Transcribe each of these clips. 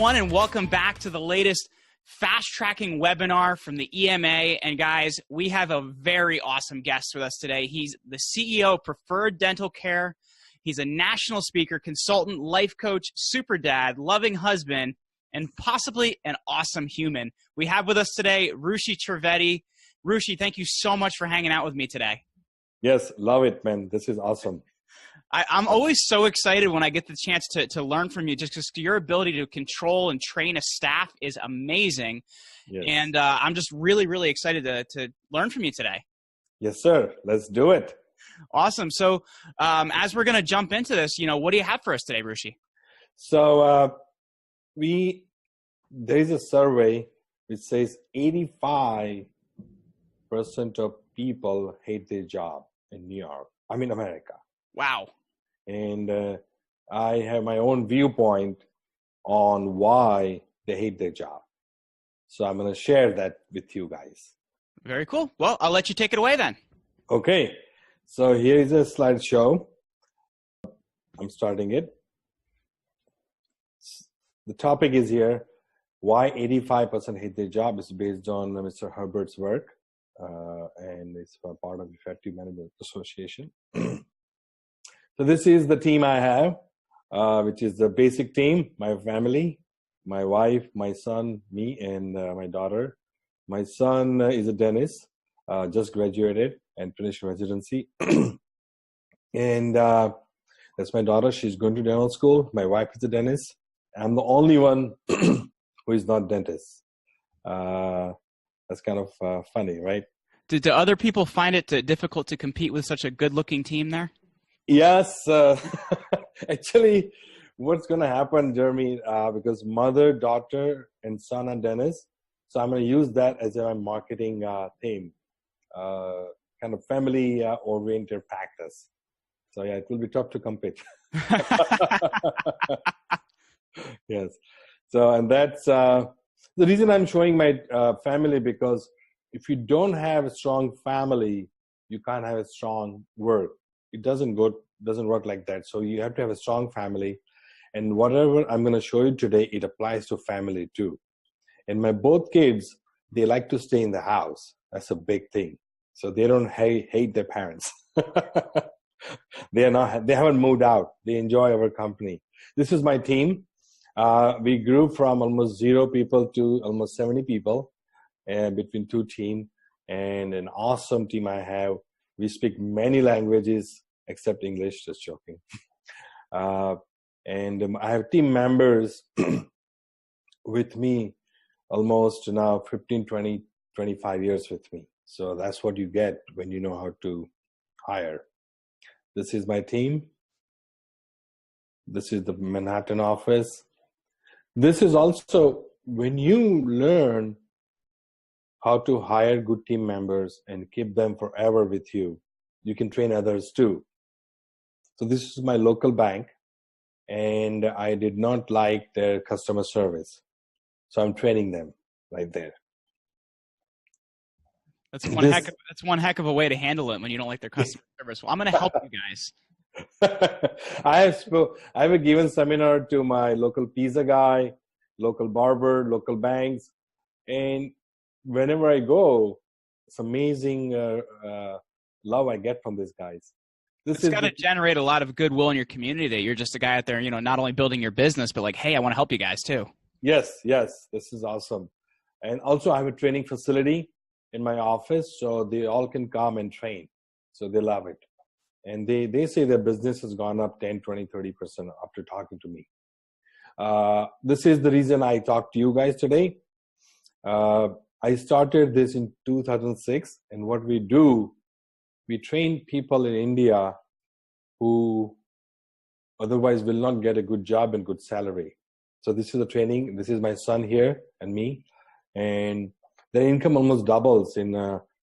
everyone, and welcome back to the latest fast tracking webinar from the EMA. And guys, we have a very awesome guest with us today. He's the CEO of Preferred Dental Care. He's a national speaker, consultant, life coach, super dad, loving husband, and possibly an awesome human. We have with us today Rushi Trivedi. Rushi, thank you so much for hanging out with me today. Yes, love it, man. This is awesome. I'm always so excited when I get the chance to learn from you, just because your ability to control and train a staff is amazing. Yes. And I'm just really, really excited to learn from you today. Yes, sir. Let's do it. Awesome. So as we're going to jump into this, what do you have for us today, Rushi? So there's a survey which says 85% of people hate their job in America. Wow. And I have my own viewpoint on why they hate their job. So I'm going to share that with you guys. Very cool. Well, I'll let you take it away then. Okay. So here is a slideshow. I'm starting it. The topic is here, why 85% hate their job. Is based on Mr. Herbert's work, and it's part of Effective Management Association. So this is the team I have, which is the basic team, my family, my wife, my son, me, and my daughter. My son is a dentist, just graduated and finished residency. And that's my daughter. She's going to dental school. My wife is a dentist. I'm the only one who is not dentist. That's kind of funny, right? Do other people find it difficult to compete with such a good-looking team there? Yes. Actually, what's going to happen, Jeremy, because mother, daughter, and son are dentists, so I'm going to use that as my marketing theme, kind of family-oriented practice. So, yeah, it will be tough to compete. Yes. So, and that's the reason I'm showing my family, because if you don't have a strong family, you can't have a strong work. It doesn't work like that. So you have to have a strong family. And whatever I'm going to show you today, it applies to family too. And my both kids, they like to stay in the house. That's a big thing. So they don't hate their parents. They haven't moved out. They enjoy our company. This is my team. We grew from almost 0 people to almost 70 people between 2 teams, and an awesome team I have. We speak many languages except English, just joking. And I have team members with me almost now 15, 20, 25 years with me. So that's what you get when you know how to hire. This is my team. This is the Manhattan office. This is also when you learn how to hire good team members and keep them forever with you, you can train others too. So this is my local bank, and I did not like their customer service. So I'm training them right there. That's one heck of a way to handle it when you don't like their customer service. Well, I'm going to help you guys. I have given seminar to my local pizza guy, local barber, local banks, and whenever I go, it's amazing love I get from these guys. It's got to generate a lot of goodwill in your community that you're just a guy out there, not only building your business, but like, hey, I want to help you guys too. Yes. This is awesome. And also I have a training facility in my office, so they all can come and train. So they love it. And they say their business has gone up 10, 20, 30% after talking to me. This is the reason I talked to you guys today. I started this in 2006, and what we do, we train people in India who otherwise will not get a good job and good salary. So this is the training. This is my son here and me, and their income almost doubles in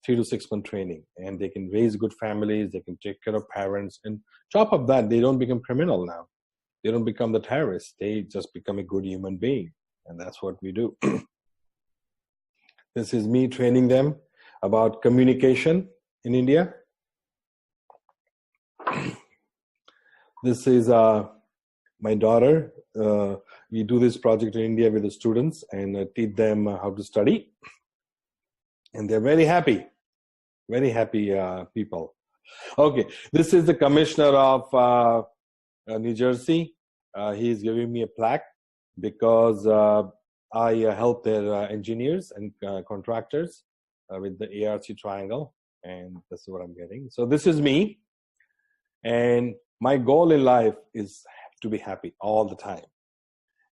3 to 6 month training, and they can raise good families. They can take care of parents, and top of that, they don't become criminal now. They don't become the terrorists. They just become a good human being, and that's what we do. This is me training them about communication in India. This is my daughter, we do this project in India with the students and teach them how to study. And they're very happy people. Okay, this is the commissioner of New Jersey. He's giving me a plaque because I help their engineers and contractors with the ARC triangle, and this is what I'm getting. So this is me, and my goal in life is to be happy all the time.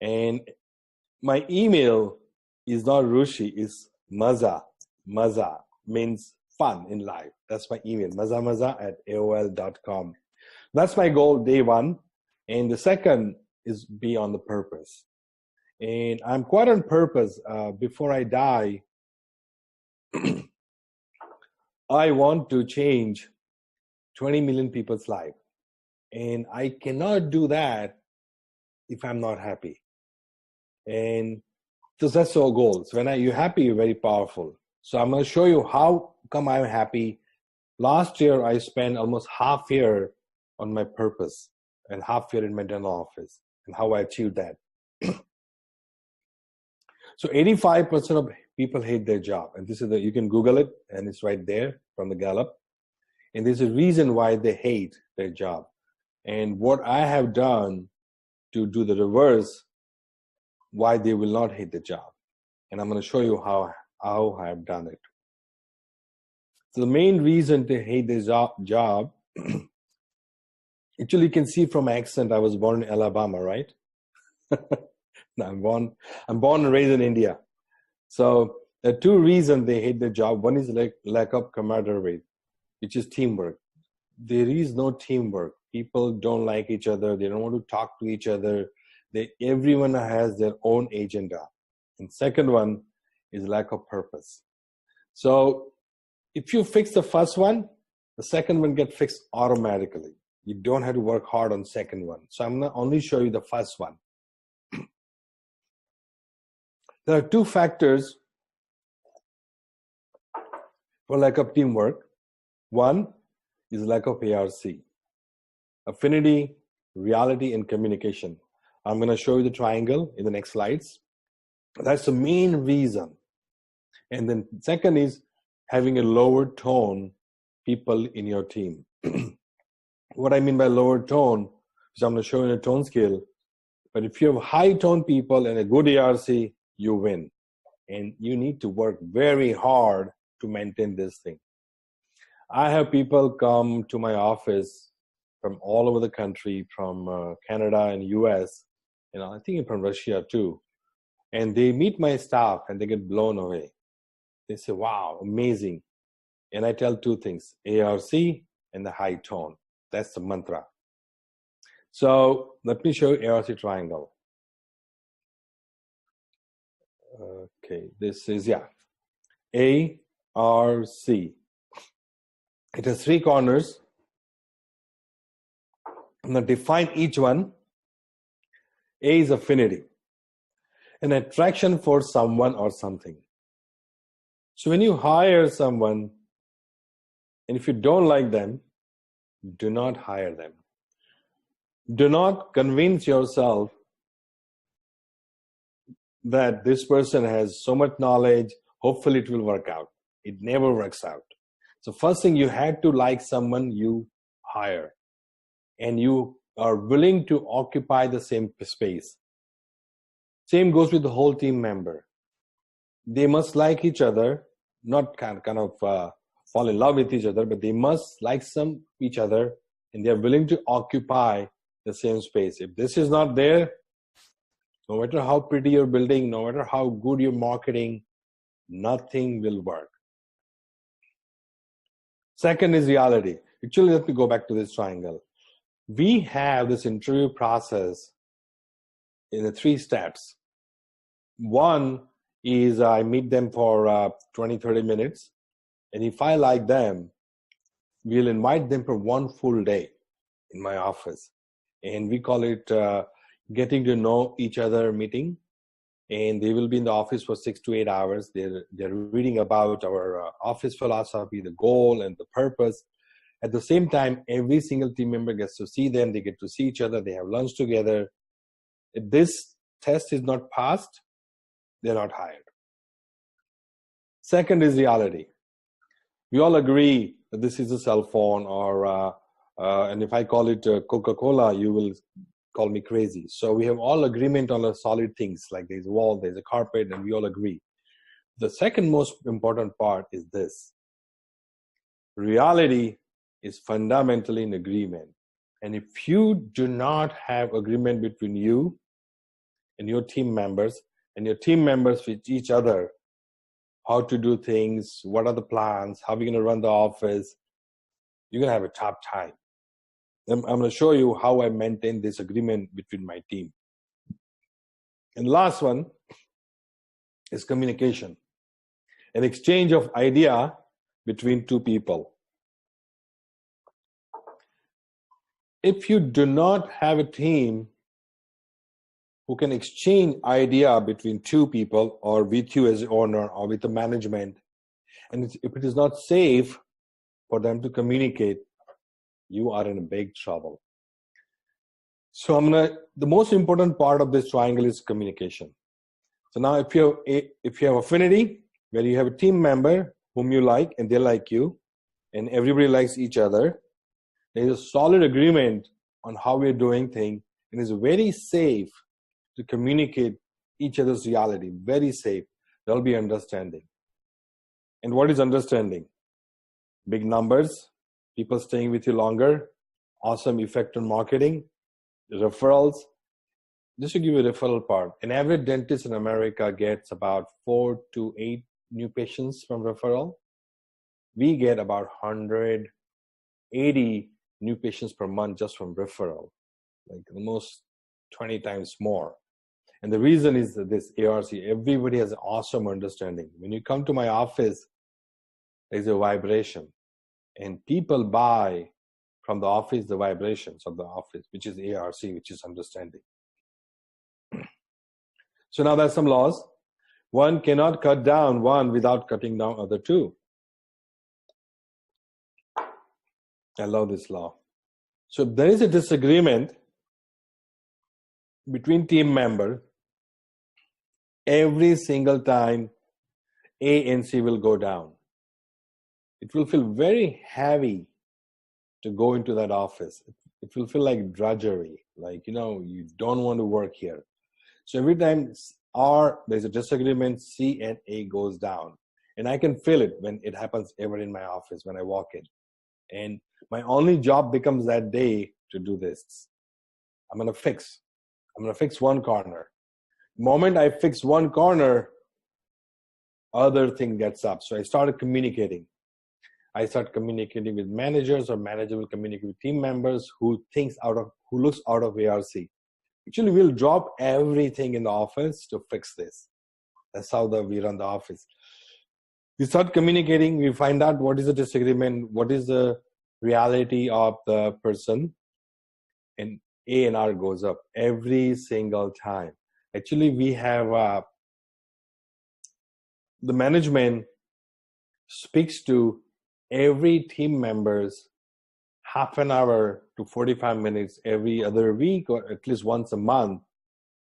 And my email is not Rushi, it's Maza. Maza means fun in life. That's my email, mazamaza@aol.com. That's my goal, day one. And the second is be on the purpose. And I'm quite on purpose. Before I die, I want to change 20 million people's life. And I cannot do that if I'm not happy. And so that's our goal. So when you're happy, you're very powerful. So I'm going to show you how come I'm happy. Last year, I spent almost half year on my purpose and half year in my dental office and how I achieved that. So 85% of people hate their job. And this is you can Google it and it's right there from the Gallup. And there's a reason why they hate their job. And what I have done to do the reverse, why they will not hate the job. And I'm going to show you how I have done it. So the main reason to hate this job, actually you can see from my accent, I was born in Alabama, right? No, I'm born and raised in India. So there are two reasons they hate their job. One is lack of camaraderie, which is teamwork. There is no teamwork. People don't like each other. They don't want to talk to each other. Everyone has their own agenda. And second one is lack of purpose. So if you fix the first one, the second one gets fixed automatically. You don't have to work hard on the second one. So I'm going to only show you the first one. There are two factors for lack of teamwork. One is lack of ARC, affinity, reality, and communication. I'm going to show you the triangle in the next slides. That's the main reason. And then second is having a lower tone people in your team. What I mean by lower tone is I'm going to show you a tone scale. But if you have high tone people and a good ARC, you win. And you need to work very hard to maintain this thing. I have people come to my office from all over the country, from Canada and US, I think from Russia too. And they meet my staff and they get blown away. They say, wow, amazing. And I tell two things, ARC and the high tone. That's the mantra. So let me show you ARC triangle. Okay, this is, ARC. It has three corners. I'm going to define each one. A is affinity, an attraction for someone or something. So when you hire someone, and if you don't like them, do not hire them. Do not convince yourself that this person has so much knowledge, hopefully it will work out. It never works out. So first thing, you had to like someone you hire, and you are willing to occupy the same space. Same goes with the whole team member. They must like each other, not kind of fall in love with each other, but they must like each other, and they're willing to occupy the same space. If this is not there, no matter how pretty your building, no matter how good your marketing, nothing will work. Second is reality. Actually, let me go back to this triangle. We have this interview process in the 3 steps. One is I meet them for 20-30 minutes. And if I like them, we'll invite them for 1 full day in my office. And we call it getting to know each other meeting. And they will be in the office for 6 to 8 hours. They're reading about our office philosophy, the goal and the purpose. At the same time, every single team member gets to see them. They get to see each other. They have lunch together. If this test is not passed, they're not hired. Second is reality. We all agree that this is a cell phone, or and if I call it Coca-Cola, you will call me crazy. So we have all agreement on the solid things, like there's a wall, there's a carpet, and we all agree. The second most important part is this. Reality is fundamentally in agreement. And if you do not have agreement between you and your team members with each other, how to do things, what are the plans, how are we going to run the office, you're going to have a tough time. I'm going to show you how I maintain this agreement between my team. And the last one is communication. An exchange of idea between two people. If you do not have a team who can exchange idea between two people, or with you as the owner, or with the management, and if it is not safe for them to communicate, you are in big trouble. So the most important part of this triangle is communication. So now if you have affinity, where you have a team member whom you like and they like you, and everybody likes each other, there is a solid agreement on how we're doing things, and it's very safe to communicate each other's reality. Very safe. There'll be understanding. And what is understanding? Big numbers, people staying with you longer, awesome effect on marketing, referrals. Just to give you a referral part, an average dentist in America gets about 4 to 8 new patients from referral. We get about 180 new patients per month just from referral, like almost 20 times more. And the reason is that this ARC, everybody has an awesome understanding. When you come to my office, there's a vibration. And people buy from the office the vibrations of the office, which is ARC, which is understanding. So now there's some laws. One cannot cut down one without cutting down other two. I love this law. So if there is a disagreement between team members, every single time A and C will go down. It will feel very heavy to go into that office. It will feel like drudgery, like, you don't want to work here. So every time there's a disagreement, C and A goes down. And I can feel it when it happens ever in my office when I walk in. And my only job becomes that day to do this. I'm going to fix one corner. The moment I fix one corner, other thing gets up. So I started communicating. I start communicating with managers, or manager will communicate with team members who looks out of ARC. Actually, we'll drop everything in the office to fix this. That's how we run the office. We start communicating. We find out what is the disagreement, what is the reality of the person, and A&R goes up every single time. Actually, we have the management speaks to every team members half an hour to 45 minutes every other week, or at least once a month,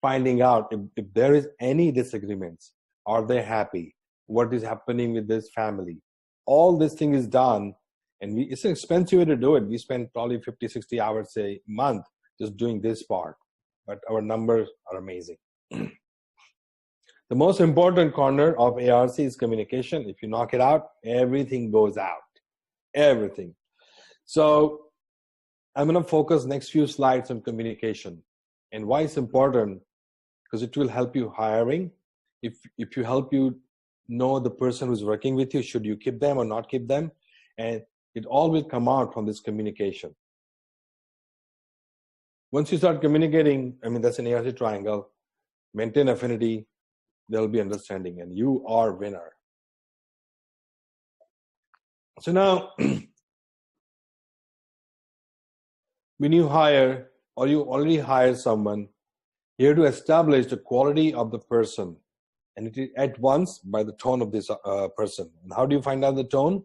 finding out if there is any disagreements. Are they happy? What is happening with this family? All this thing is done, and it's an expensive way to do it. We spend probably 50, 60 hours a month just doing this part, but our numbers are amazing. The most important corner of ARC is communication. If you knock it out, everything goes out. Everything. So I'm going to focus next few slides on communication and why it's important, because it will help you hiring. If you help you know the person who's working with you, should you keep them or not keep them? And it all will come out from this communication. Once you start communicating, that's an ARC triangle, maintain affinity, there will be understanding, and you are winner. So now, when you hire, or you already hire someone, you have to establish the quality of the person, and it is at once by the tone of this person. And how do you find out the tone?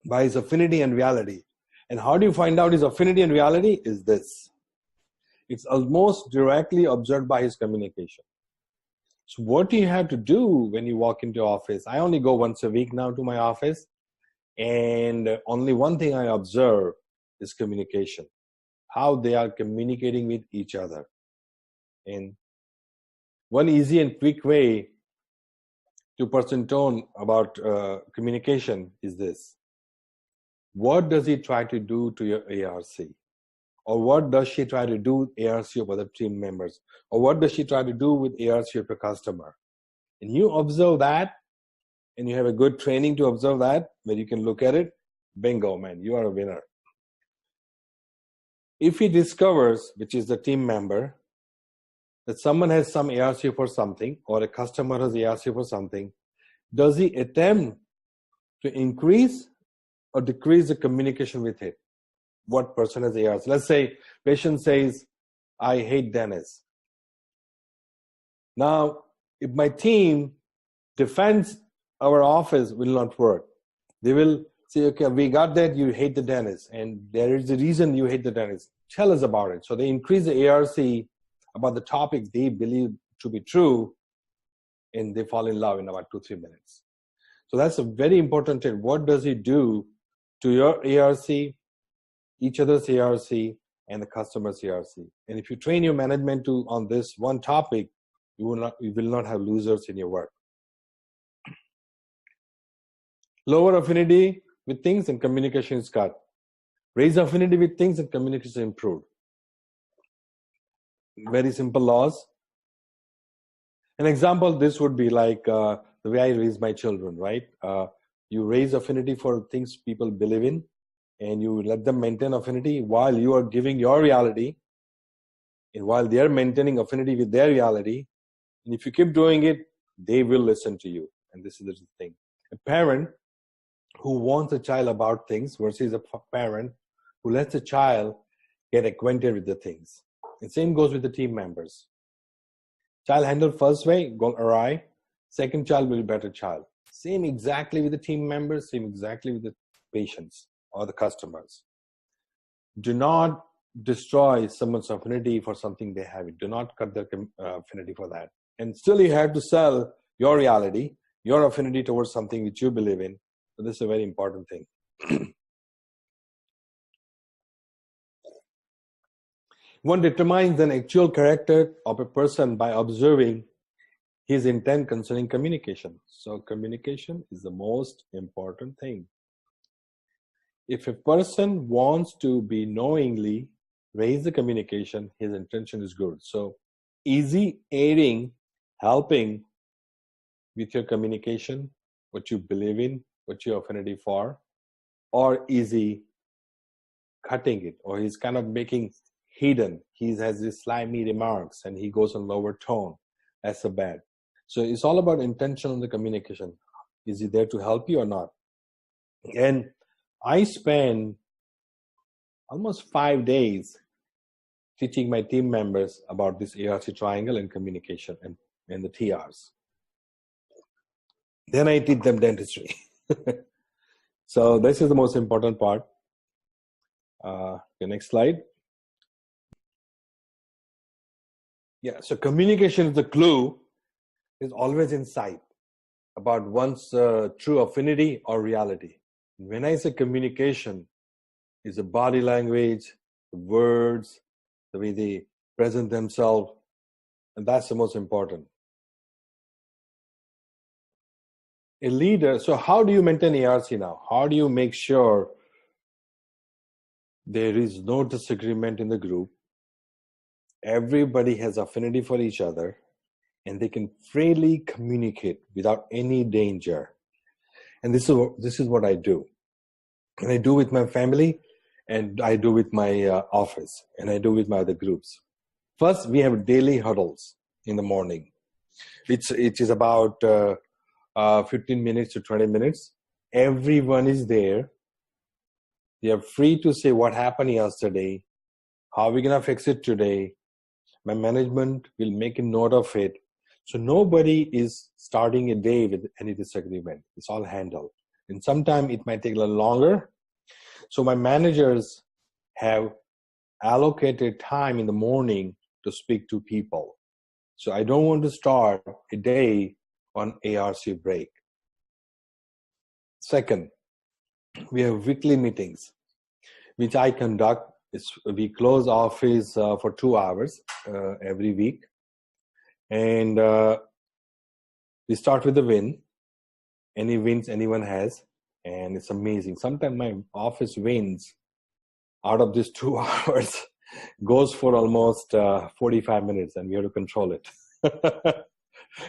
By his affinity and reality. And how do you find out his affinity and reality? Is this. It's almost directly observed by his communication. So what do you have to do when you walk into office? I only go once a week now to my office, and only one thing I observe is communication, how they are communicating with each other. And one easy and quick way to person tone about communication is this. What does he try to do to your ARC? Or what does she try to do with ARC of other team members? Or what does she try to do with ARC of a customer? And you observe that, and you have a good training to observe that, where you can look at it, bingo, man, you are a winner. If he discovers, which is the team member, that someone has some ARC for something, or a customer has ARC for something, does he attempt to increase or decrease the communication with it? What person has ARC? Let's say patient says, I hate Dennis. Now, if my team defends our office, will not work. They will say, okay, we got that, you hate the dentist, and there is a reason you hate the dentist. Tell us about it. So they increase the ARC about the topic they believe to be true, and they fall in love in about 2-3 minutes. So that's a very important thing. What does he do to your ARC, each other's ARC, and the customer's ARC? And if you train your management on this one topic, you will not have losers in your work. Lower affinity with things and communication is cut. Raise affinity with things and communication improved. Very simple laws. An example, this would be like the way I raise my children, right? You raise affinity for things people believe in, and you let them maintain affinity while you are giving your reality, and while they are maintaining affinity with their reality. And if you keep doing it, they will listen to you. And this is the thing. A parent who warns a child about things versus a parent who lets a child get acquainted with the things. The same goes with the team members. Child handled first way, go awry. Second child will be better child. Same exactly with the team members, same exactly with the patients or the customers. Do not destroy someone's affinity for something they have. Do not cut their affinity for that. And still you have to sell your reality, your affinity towards something which you believe in. So this is a very important thing. One determines an actual character of a person by observing his intent concerning communication. So communication is the most important thing. If a person wants to be knowingly raise the communication, his intention is good. So easy aiding, helping with your communication, what you believe in, what your affinity for, or easy cutting it, or he's kind of making hidden. He has these slimy remarks and he goes on lower tone. That's a bad. So it's all about intention on the communication. Is he there to help you or not? And I spend almost 5 days teaching my team members about this ARC triangle and communication and the TRs. Then I teach them dentistry. So this is the most important part. The next slide. Yeah, so communication is the clue, is always in sight about one's true affinity or reality. When I say communication, is the body language, the words, the way they present themselves, and that's the most important. A leader, so how do you maintain ARC now? How do you make sure there is no disagreement in the group? Everybody has affinity for each other, and they can freely communicate without any danger. And this is what I do. And I do with my family, and I do with my office, and I do with my other groups. First, we have daily huddles in the morning. It is about 15 minutes to 20 minutes. Everyone is there. They are free to say what happened yesterday, how are we going to fix it today. My management will make a note of it. So nobody is starting a day with any disagreement. It's all handled. And sometimes it might take a little longer. So my managers have allocated time in the morning to speak to people. So I don't want to start a day on ARC break. Second, we have weekly meetings, which I conduct. We close office for 2 hours every week. And we start with the win, any wins anyone has. And it's amazing. Sometimes my office wins out of these 2 hours goes for almost 45 minutes, and we have to control it.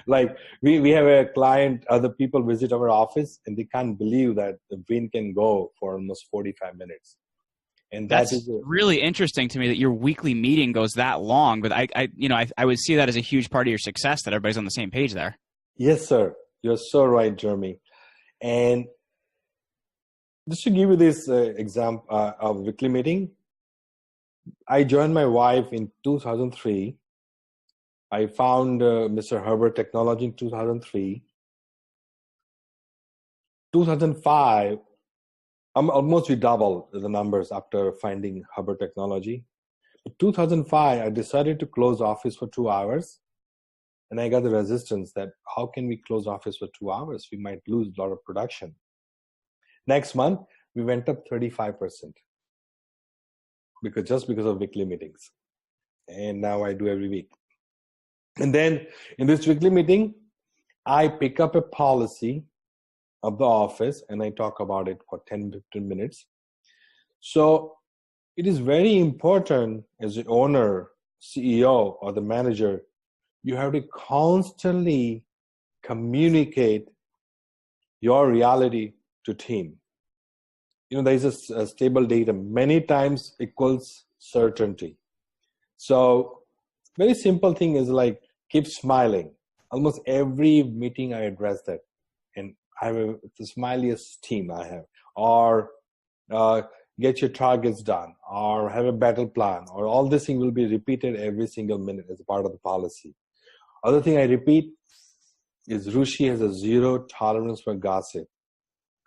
Like we have a client, other people visit our office and they can't believe that the win can go for almost 45 minutes. And that's really interesting to me that your weekly meeting goes that long. But I would see that as a huge part of your success, that everybody's on the same page there. Yes, sir. You're so right, Jeremy. And just to give you this example of weekly meeting, I joined my wife in 2003. I found Mr. Herbert Technology in 2003. 2005, almost we doubled the numbers after finding Herbert Technology. In 2005, I decided to close office for 2 hours. And I got the resistance that how can we close office for 2 hours? We might lose a lot of production. Next month, we went up 35% because of weekly meetings. And now I do every week. And then in this weekly meeting, I pick up a policy of the office and I talk about it for 10-15 minutes. So it is very important as the owner, CEO, or the manager, you have to constantly communicate your reality to team. There is a stable data many times equals certainty. So very simple thing is like keep smiling. Almost every meeting I address that, and I have the smiliest team I have. Or get your targets done, or have a battle plan, or all this thing will be repeated every single minute as a part of the policy. Other thing I repeat is Rushi has a zero tolerance for gossip.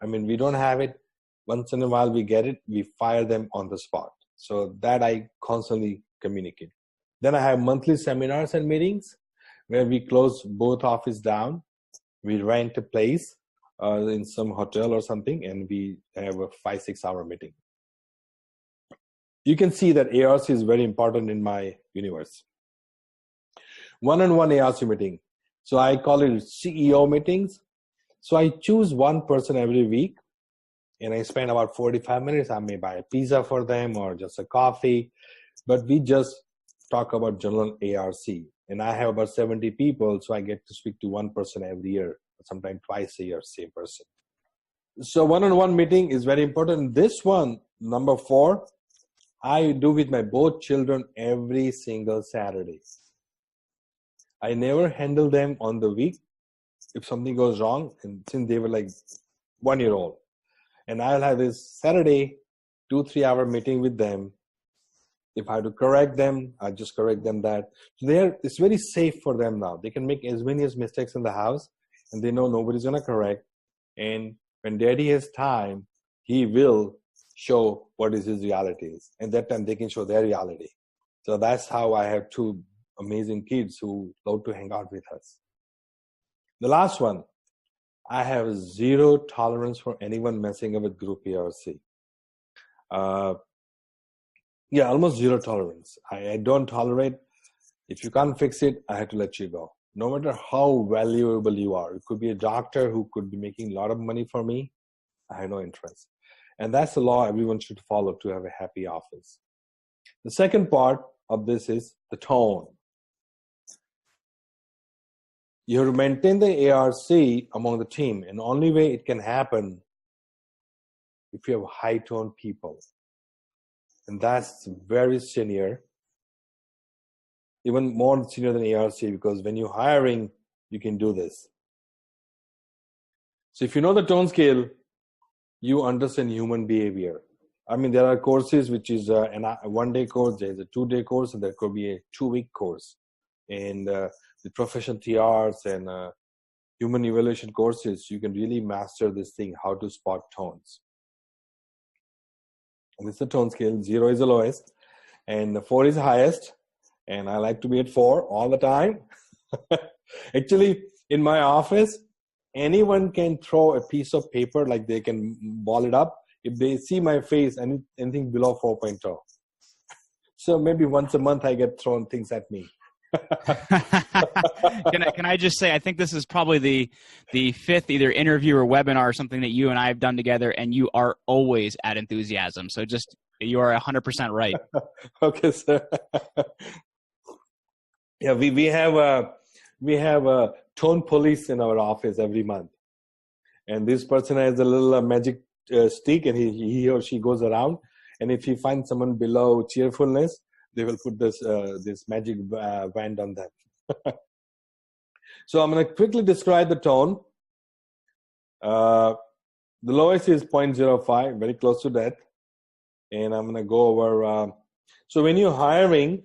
I mean, we don't have it. Once in a while we get it, we fire them on the spot. So that I constantly communicate. Then I have monthly seminars and meetings where we close both office down. We rent a place in some hotel or something, and we have a 5-6 hour meeting. You can see that ARC is very important in my universe. One-on-one ARC meeting. So I call it CEO meetings. So I choose one person every week, and I spend about 45 minutes. I may buy a pizza for them or just a coffee, but we just talk about general ARC. And I have about 70 people, so I get to speak to one person every year, sometimes twice a year, same person. So one-on-one meeting is very important. This one, number 4, I do with my both children every single Saturday. I never handle them on the week if something goes wrong, and since they were like 1 year old. And I'll have this Saturday 2-3 hour meeting with them. If I have to correct them, I just correct them that. So it's very safe for them now. They can make as many as mistakes in the house, and they know nobody's going to correct. And when daddy has time, he will show what is his reality is. And that time they can show their reality. So that's how I have 2 amazing kids who love to hang out with us. The last one, I have zero tolerance for anyone messing up with group ARC. Almost zero tolerance. I don't tolerate. If you can't fix it, I have to let you go. No matter how valuable you are. It could be a doctor who could be making a lot of money for me. I have no interest. And that's the law everyone should follow to have a happy office. The second part of this is the tone. You have to maintain the ARC among the team, and the only way it can happen if you have high tone people. And that's very senior, even more senior than ARC, because when you're hiring, you can do this. So if you know the tone scale, you understand human behavior. I mean, there are courses which is a 1-day course, there's a 2-day course, and there could be a 2-week course. And the professional TRs and human evaluation courses, you can really master this thing, how to spot tones. And this is the tone scale. 0 is the lowest, and 4 is the highest. And I like to be at 4 all the time. Actually, in my office, anyone can throw a piece of paper, like they can ball it up. If they see my face, anything below 4.0. So maybe once a month I get thrown things at me. Can I just say, I think this is probably the fifth either interview or webinar or something that you and I have done together, and you are always at enthusiasm. So just, you are 100% right. Okay, sir. Yeah, we have a tone police in our office every month, and this person has a little magic stick, and he or she goes around, and if he finds someone below cheerfulness, they will put this magic band on them. So I'm going to quickly describe the tone. The lowest is 0.05, very close to that. And I'm going to go over. So when you're hiring,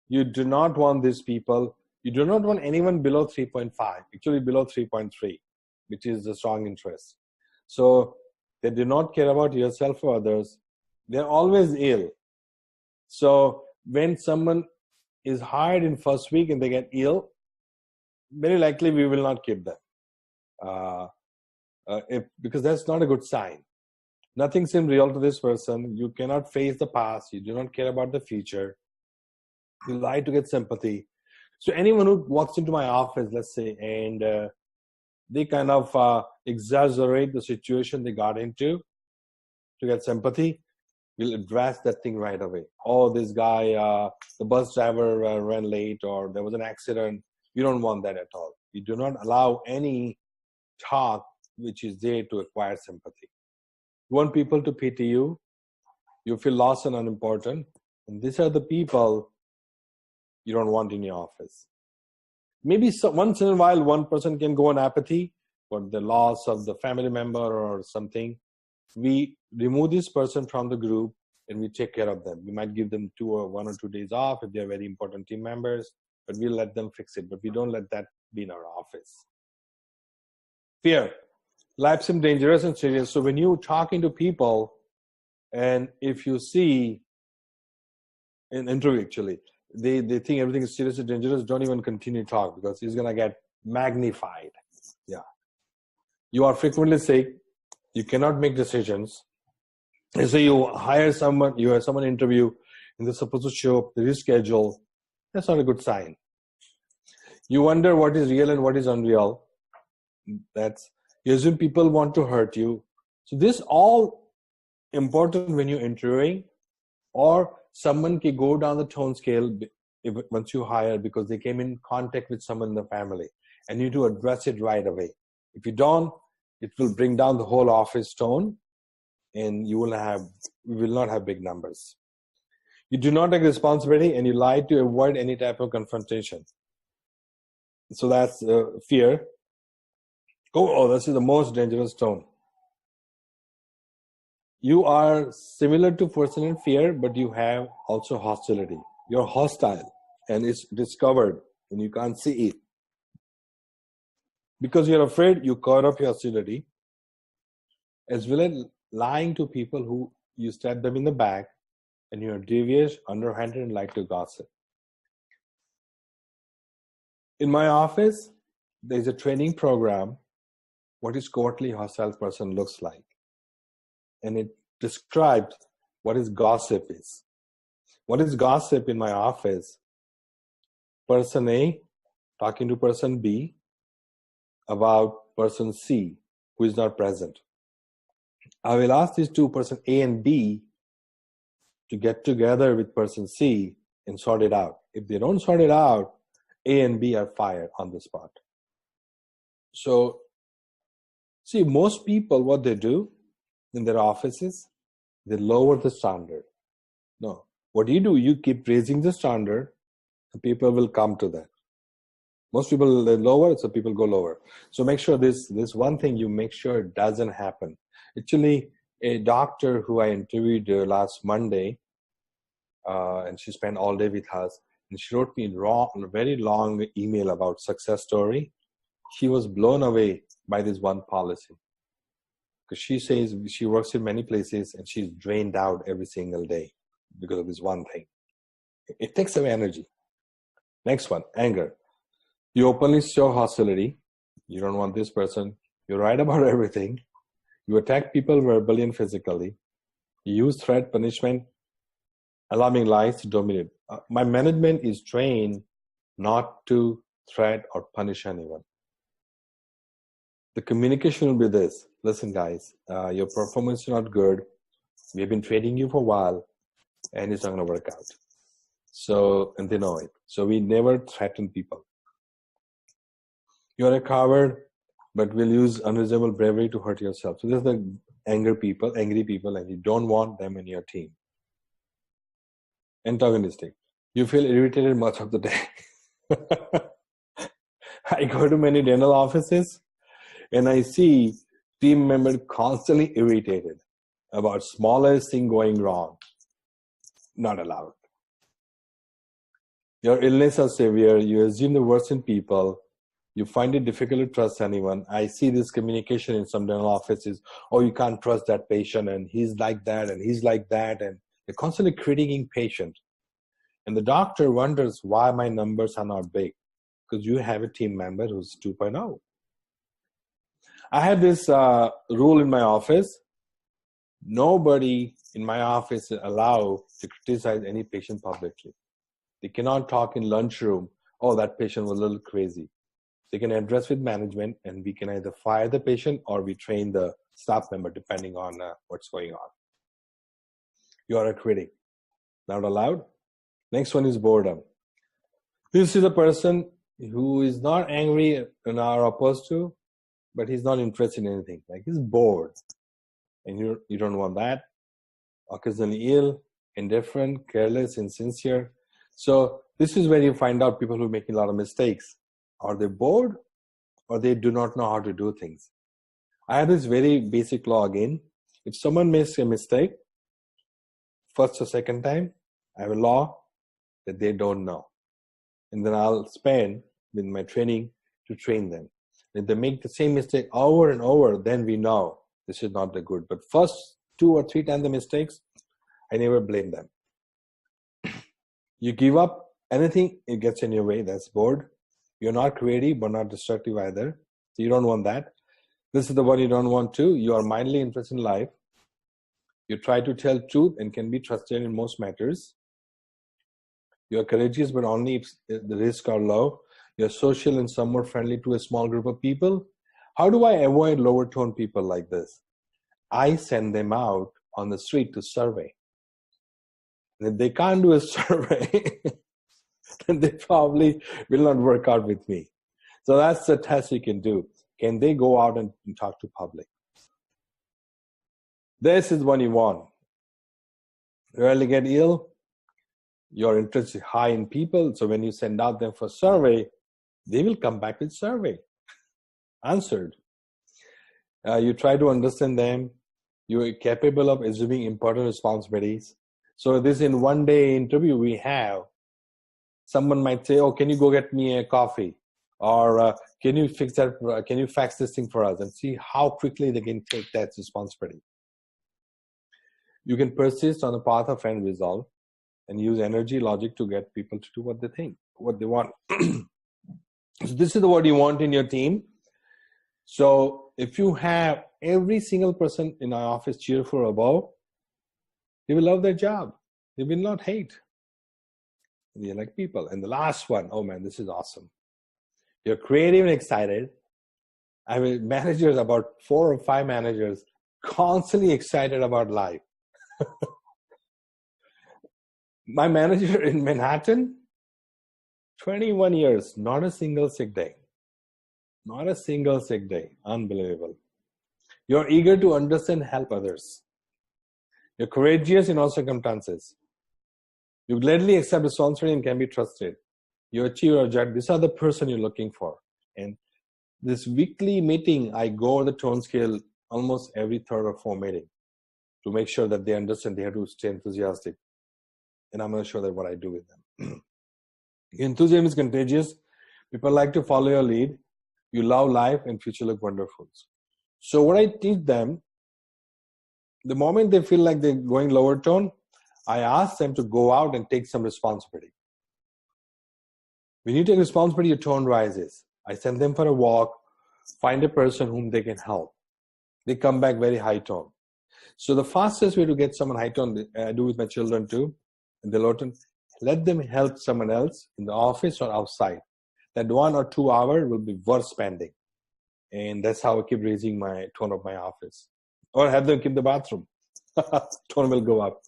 you do not want these people. You do not want anyone below 3.5, actually below 3.3, which is a strong interest. So they do not care about yourself or others. They're always ill. So when someone is hired in first week and they get ill, very likely we will not keep them, because that's not a good sign. Nothing seems real to this person. You cannot face the past. You do not care about the future. You lie to get sympathy. So anyone who walks into my office, let's say, and they kind of exaggerate the situation they got into to get sympathy, we'll address that thing right away. Oh, this guy, the bus driver ran late, or there was an accident. You don't want that at all. You do not allow any talk which is there to acquire sympathy. You want people to pity you. You feel lost and unimportant. And these are the people you don't want in your office. Maybe once in a while, one person can go on apathy for the loss of the family member or something. We remove this person from the group and we take care of them. We might give them 1 or 2 days off if they're very important team members, but we'll let them fix it. But we don't let that be in our office. Fear. Life seems dangerous and serious. So when you're talking to people, and if you see an interview, actually, they think everything is serious and dangerous, don't even continue to talk, because it's going to get magnified. Yeah. You are frequently sick. You cannot make decisions. And so you hire someone, you have someone interview, and they're supposed to show up, they reschedule. That's not a good sign. You wonder what is real and what is unreal. You assume people want to hurt you. So this all important when you're interviewing, or someone can go down the tone scale once you hire because they came in contact with someone in the family, and you need to address it right away. If you don't, it will bring down the whole office tone, and we will not have big numbers. You do not take responsibility, and you lie to avoid any type of confrontation. So that's fear. Oh, this is the most dangerous tone. You are similar to person in fear, but you have also hostility. You're hostile, and it's discovered, and you can't see it. Because you're afraid, you cover up your hostility, as well as lying to people who you stab them in the back, and you're devious, underhanded, and like to gossip. In my office, there's a training program, what is covertly hostile person looks like. And it describes what is gossip is. What is gossip in my office? Person A talking to person B about person C who is not present. I will ask these two, person A and B, to get together with person C and sort it out. If they don't sort it out, A and B are fired on the spot. So, see, most people, what they do in their offices, they lower the standard. No, what you do, you keep raising the standard, and people will come to that. Most people, they lower, so people go lower. So make sure this one thing, you make sure it doesn't happen. Actually, a doctor who I interviewed last Monday, and she spent all day with us, and she wrote me a very long email about success story. She was blown away by this one policy. because she says she works in many places and she's drained out every single day because of this one thing. It takes away energy. Next one, anger. You openly show hostility. You don't want this person. You write about everything. You attack people verbally and physically. You use threat, punishment, allowing lies to dominate. My management is trained not to threat or punish anyone. The communication will be this. Listen, guys, your performance is not good. We have been training you for a while, and it's not going to work out. So, and they know it. So we never threaten people. You're a coward, but will use unreasonable bravery to hurt yourself. So there's the angry people, and you don't want them in your team. Antagonistic. You feel irritated much of the day. I go to many dental offices and I see team members constantly irritated about smallest thing going wrong. Not allowed. Your illness is severe. You assume the worst in people. You find it difficult to trust anyone. I see this communication in some dental offices. Oh, you can't trust that patient, and he's like that, and he's like that, and they're constantly critiquing patient. And the doctor wonders why my numbers are not big, because you have a team member who's 2.0. I have this rule in my office. Nobody in my office is allowed to criticize any patient publicly. They cannot talk in lunchroom, oh, that patient was a little crazy. They can address with management, and we can either fire the patient or we train the staff member depending on what's going on. You are a critic. Not allowed. Next one is boredom. This is a person who is not angry and are opposed to, but he's not interested in anything. Like he's bored. And you don't want that. Occasionally ill, indifferent, careless, insincere. So this is where you find out people who are making a lot of mistakes. Are they bored or they do not know how to do things? I have this very basic law again. If someone makes a mistake, first or second time, I have a law that they don't know. And then I'll spend with my training to train them. If they make the same mistake over and over, then we know this is not the good. But first 2 or 3 times the mistakes, I never blame them. You give up anything, it gets in your way, that's bored. You're not creative, but not destructive either. So you don't want that. This is the one you don't want too. You are mildly interested in life. You try to tell truth and can be trusted in most matters. You are courageous, but only if the risks are low. You're social and somewhat friendly to a small group of people. How do I avoid lower tone people like this? I send them out on the street to survey. And if they can't do a survey, then they probably will not work out with me. So that's the test you can do. Can they go out and talk to public? This is what you want. Rarely get ill. Your interest is high in people. So when you send out them for survey, they will come back with survey. Answered. You try to understand them. You are capable of assuming important responsibilities. So this in one day interview we have, someone might say, oh, can you go get me a coffee? Or can you fix that? Can you fax this thing for us? And see how quickly they can take that responsibility. You can persist on the path of end result and use energy, logic to get people to do what they think, what they want. So this is what you want in your team. So if you have every single person in our office cheerful or above, they will love their job. They will not hate. They like people. And the last one, oh man, this is awesome. You're creative and excited. I mean, managers, about 4 or 5 managers, constantly excited about life. My manager in Manhattan, 21 years, not a single sick day. Not a single sick day. Unbelievable. You're eager to understand and help others. You're courageous in all circumstances. You gladly accept responsibility and can be trusted. You achieve your objective. These are the person you're looking for. And this weekly meeting, I go over the tone scale almost every 3rd or 4th meeting to make sure that they understand they have to stay enthusiastic. And I'm going to show them what I do with them. Enthusiasm is contagious. People like to follow your lead. You love life and future look wonderful. So what I teach them The moment they feel like they're going lower tone, I ask them to go out and take some responsibility. When you take responsibility, your tone rises. I send them for a walk, find a person whom they can help. They come back very high tone. So the fastest way to get someone high tone, I do with my children too, in the low tone, let them help someone else in the office or outside. That 1 or 2 hours will be worth spending. And that's how I keep raising my tone of my office. Or have them keep the bathroom. Tone will go up.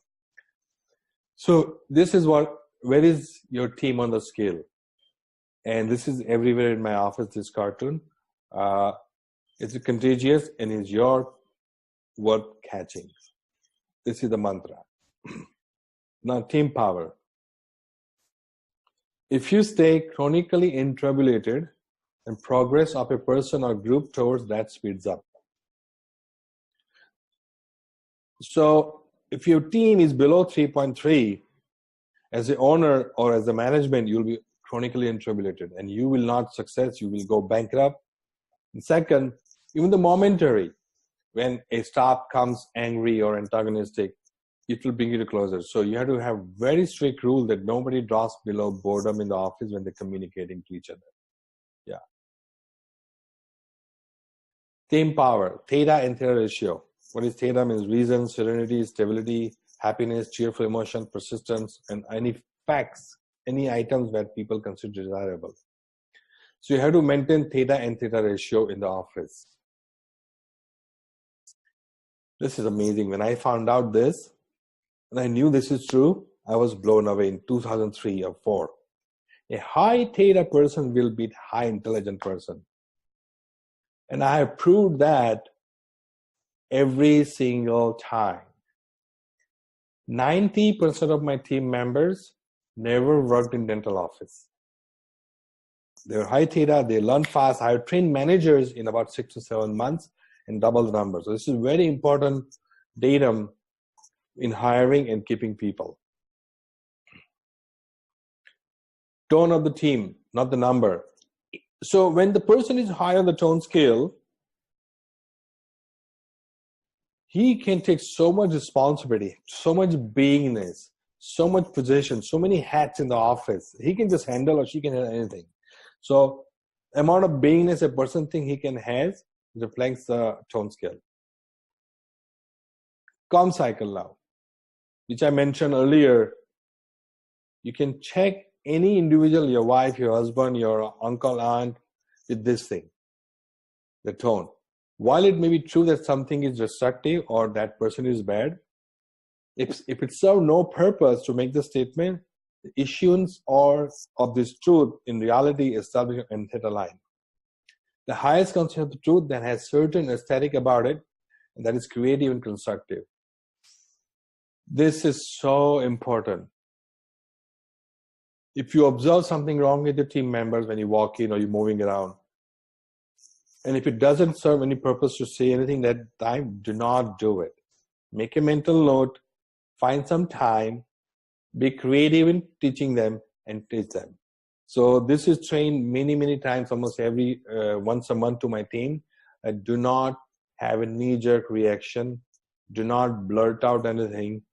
So this is where is your team on the scale? And this is everywhere in my office, this cartoon. It's contagious and is your worth catching. This is the mantra. Now, team power. If you stay chronically intribulated, and progress of a person or group towards that speeds up. So if your team is below 3.3, as the owner or as the management, you'll be chronically intribulated and you will not success, you will go bankrupt. And second, even the momentary, when a staff comes angry or antagonistic, it will bring you to closer. So you have to have very strict rule that nobody drops below boredom in the office when they're communicating to each other. Yeah. Team power, theta and theta ratio. What is theta? Means reason, serenity, stability, happiness, cheerful emotion, persistence, and any facts, any items that people consider desirable. So you have to maintain theta and theta ratio in the office. This is amazing. When I found out this, and I knew this is true, I was blown away in 2003 or 4. A high theta person will beat high intelligent person. And I have proved that every single time. 90% of my team members never worked in dental office. They're high theta, they learn fast. I have trained managers in about 6 to 7 months and double the numbers. So this is very important datum in hiring and keeping people. Tone of the team, not the number. So when the person is high on the tone scale, he can take so much responsibility, so much beingness, so much position, so many hats in the office. He can just handle or she can handle anything. So amount of beingness a person thinks he can have reflects the tone scale. Com cycle now, which I mentioned earlier. You can check any individual, your wife, your husband, your uncle, aunt, with this thing, the tone. While it may be true that something is destructive or that person is bad, if it serves no purpose to make the statement, the issuance or of this truth in reality is established and theta line. The highest concept of the truth that has certain aesthetic about it, and that is creative and constructive. This is so important. If you observe something wrong with your team members when you walk in or you're moving around, and if it doesn't serve any purpose to say anything that time, do not do it. Make a mental note, find some time, be creative in teaching them and teach them. So this is trained many, many times, almost every once a month to my team. Do not have a knee-jerk reaction. Do not blurt out anything.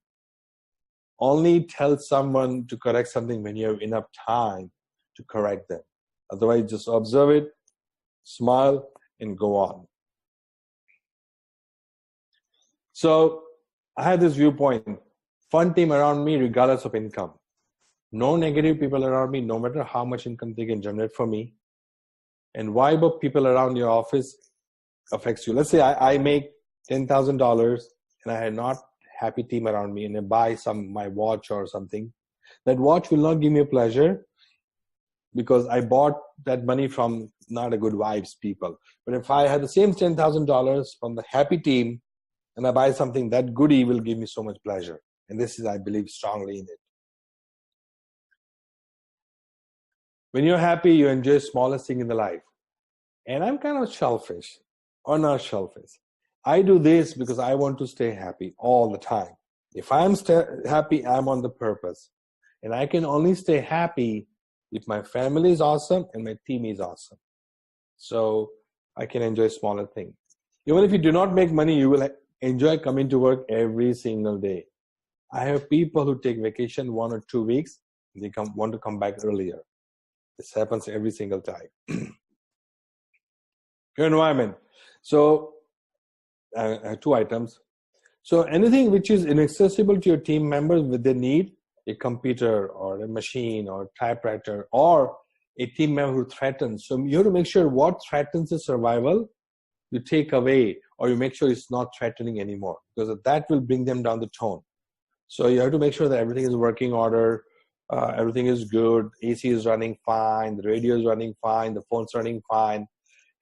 Only tell someone to correct something when you have enough time to correct them. Otherwise, just observe it, smile, and go on. So I had this viewpoint, fun team around me regardless of income. No negative people around me, no matter how much income they can generate for me. And vibe of people around your office affects you. Let's say I make $10,000 and I had not happy team around me and I buy my watch or something. That watch will not give me a pleasure because I bought that money from not a good vibes people. But if I had the same $10,000 from the happy team and I buy something, that goodie will give me so much pleasure. And this is, I believe strongly in it. When you're happy, you enjoy smallest thing in the life. And I'm kind of selfish, or not selfish. I do this because I want to stay happy all the time. If I'm happy, I'm on the purpose. And I can only stay happy if my family is awesome and my team is awesome. So I can enjoy smaller things. Even if you do not make money, you will enjoy coming to work every single day. I have people who take vacation 1 or 2 weeks. They want to come back earlier. This happens every single time. Your environment. So, 2 items. So anything which is inaccessible to your team members with their need, a computer or a machine or a typewriter or a team member who threatens. So you have to make sure what threatens the survival, you take away, or you make sure it's not threatening anymore, because that will bring them down the tone. So you have to make sure that everything is working order, everything is good, AC is running fine, the radio is running fine, the phone's running fine.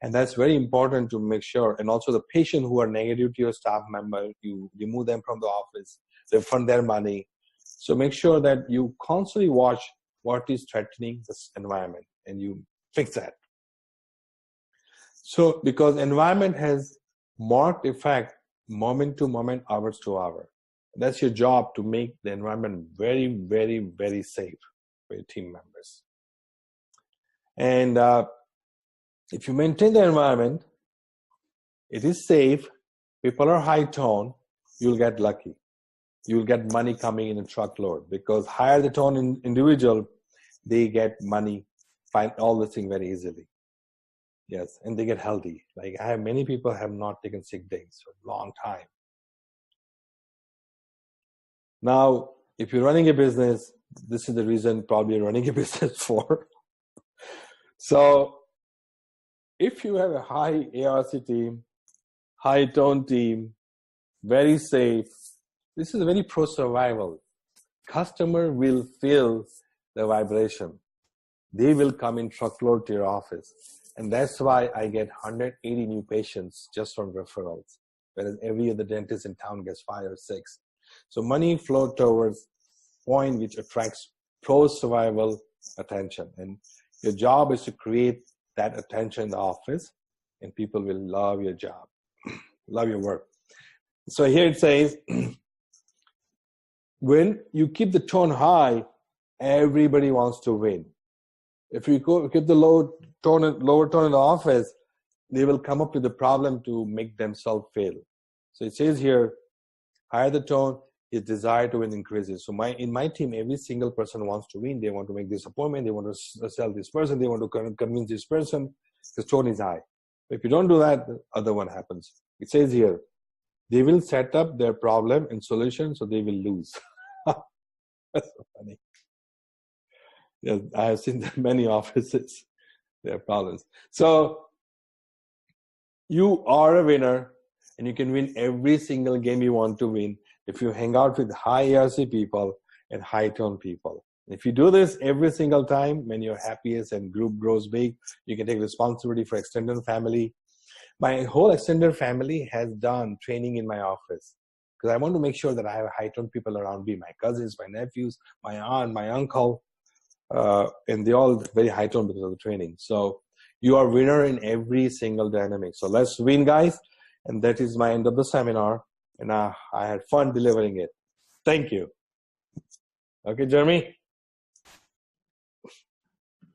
And that's very important to make sure. And also the patient who are negative to your staff member, you remove them from the office, refund their money. So make sure that you constantly watch what is threatening this environment and you fix that. So because environment has marked effect moment to moment, hours to hour. That's your job, to make the environment very, very, very safe for your team members. And if you maintain the environment, it is safe, people are high tone, you'll get lucky. You'll get money coming in a truckload, because higher the tone individual, they get money, find all this thing very easily. Yes, and they get healthy. Like I have many people have not taken sick days for a long time. Now, if you're running a business, this is the reason probably you're running a business for. So if you have a high ARC team, high tone team, very safe, this is very pro survival. Customer will feel the vibration. They will come in truckload to your office. And that's why I get 180 new patients just from referrals, whereas every other dentist in town gets 5 or 6. So money flow towards point which attracts pro survival attention. And your job is to create that attention in the office, and people will love your job, love your work. So here it says, when you keep the tone high, everybody wants to win. If you keep the lower tone in the office, they will come up with a problem to make themselves fail. So it says here, higher the tone, his desire to win increases. So in my team, every single person wants to win. They want to make this appointment. They want to sell this person. They want to convince this person. The tone is high. If you don't do that, the other one happens. It says here, they will set up their problem and solution, so they will lose. That's so funny. Yes, I have seen that many offices, their problems. So you are a winner, and you can win every single game you want to win if you hang out with high ARC people and high tone people. If you do this every single time, when you're happiest and group grows big, you can take responsibility for extended family. My whole extended family has done training in my office, because I want to make sure that I have high tone people around me, my cousins, my nephews, my aunt, my uncle, and they're all very high tone because of the training. So you are winner in every single dynamic. So let's win, guys. And that is my end of the seminar. And I had fun delivering it. Thank you. Okay, Jeremy.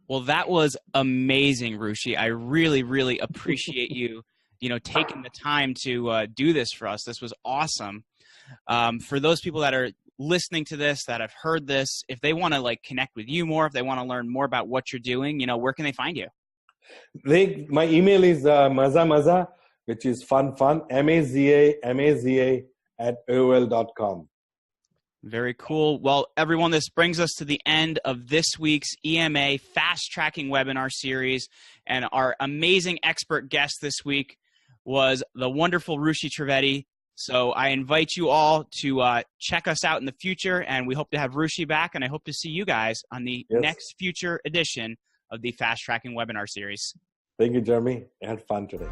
Well, that was amazing, Rushi. I really, really appreciate you, taking the time to do this for us. This was awesome. For those people that are listening to this, that have heard this, if they want to connect with you more, if they want to learn more about what you're doing, where can they find you? My email is maza, which is fun, maza @aol.com. Very cool. Well, everyone, this brings us to the end of this week's EMA Fast Tracking Webinar Series. And our amazing expert guest this week was the wonderful Rushi Trivedi. So I invite you all to check us out in the future, and we hope to have Rushi back, and I hope to see you guys on the next future edition of the Fast Tracking Webinar Series. Thank you, Jeremy. I had fun today.